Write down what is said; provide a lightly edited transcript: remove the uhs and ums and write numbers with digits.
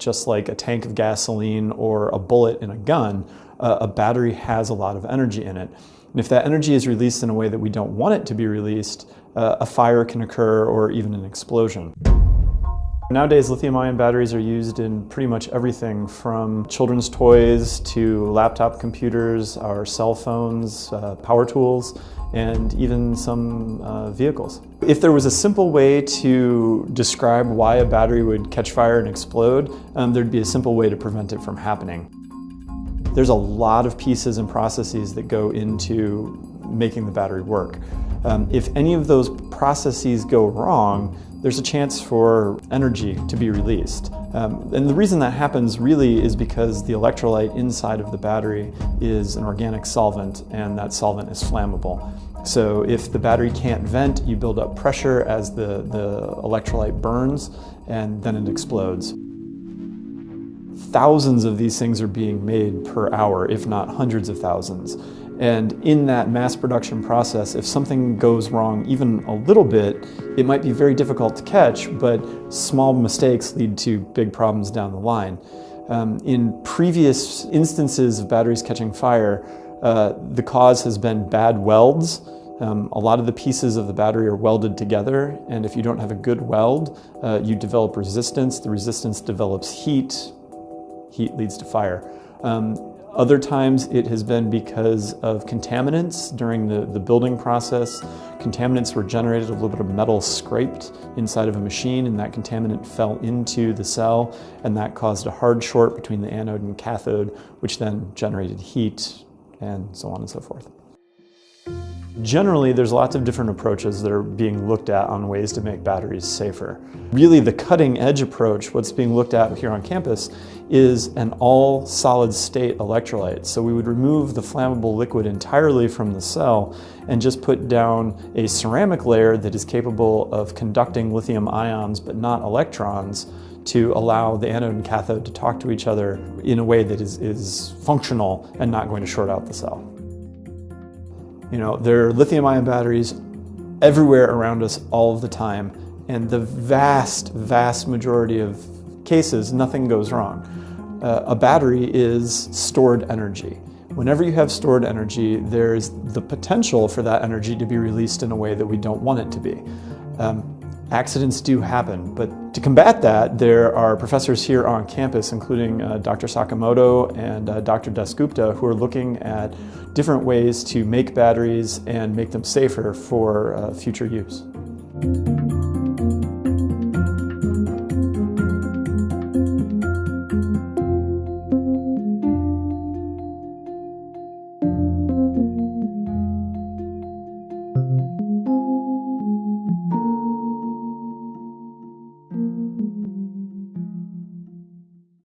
just like a tank of gasoline or a bullet in a gun. A battery has a lot of energy in it. And if that energy is released in a way that we don't want it to be released, a fire can occur or even an explosion. Nowadays, lithium-ion batteries are used in pretty much everything from children's toys to laptop computers, our cell phones, power tools, and even some vehicles. If there was a simple way to describe why a battery would catch fire and explode, there'd be a simple way to prevent it from happening. There's a lot of pieces and processes that go into making the battery work. If any of those processes go wrong, there's a chance for energy to be released. And the reason that happens really is because the electrolyte inside of the battery is an organic solvent, and that solvent is flammable. So if the battery can't vent, you build up pressure as the electrolyte burns, and then it explodes. Thousands of these things are being made per hour, if not hundreds of thousands. And in that mass production process, if something goes wrong even a little bit, it might be very difficult to catch, but small mistakes lead to big problems down the line. In previous instances of batteries catching fire, the cause has been bad welds. A lot of the pieces of the battery are welded together, and if you don't have a good weld, you develop resistance. The resistance develops heat. Heat leads to fire. Other times it has been because of contaminants during the building process. Contaminants were generated, a little bit of metal scraped inside of a machine, and that contaminant fell into the cell, and that caused a hard short between the anode and cathode, which then generated heat, and so on and so forth. Generally, there's lots of different approaches that are being looked at on ways to make batteries safer. Really, the cutting edge approach, what's being looked at here on campus, is an all solid state electrolyte. So we would remove the flammable liquid entirely from the cell and just put down a ceramic layer that is capable of conducting lithium ions but not electrons, to allow the anode and cathode to talk to each other in a way that is functional and not going to short out the cell. You know, there are lithium-ion batteries everywhere around us all of the time, and the vast, vast majority of cases, nothing goes wrong. A battery is stored energy. Whenever you have stored energy, there's the potential for that energy to be released in a way that we don't want it to be. Accidents do happen, but to combat that, there are professors here on campus, including Dr. Sakamoto and Dr. Dasgupta, who are looking at different ways to make batteries and make them safer for future use.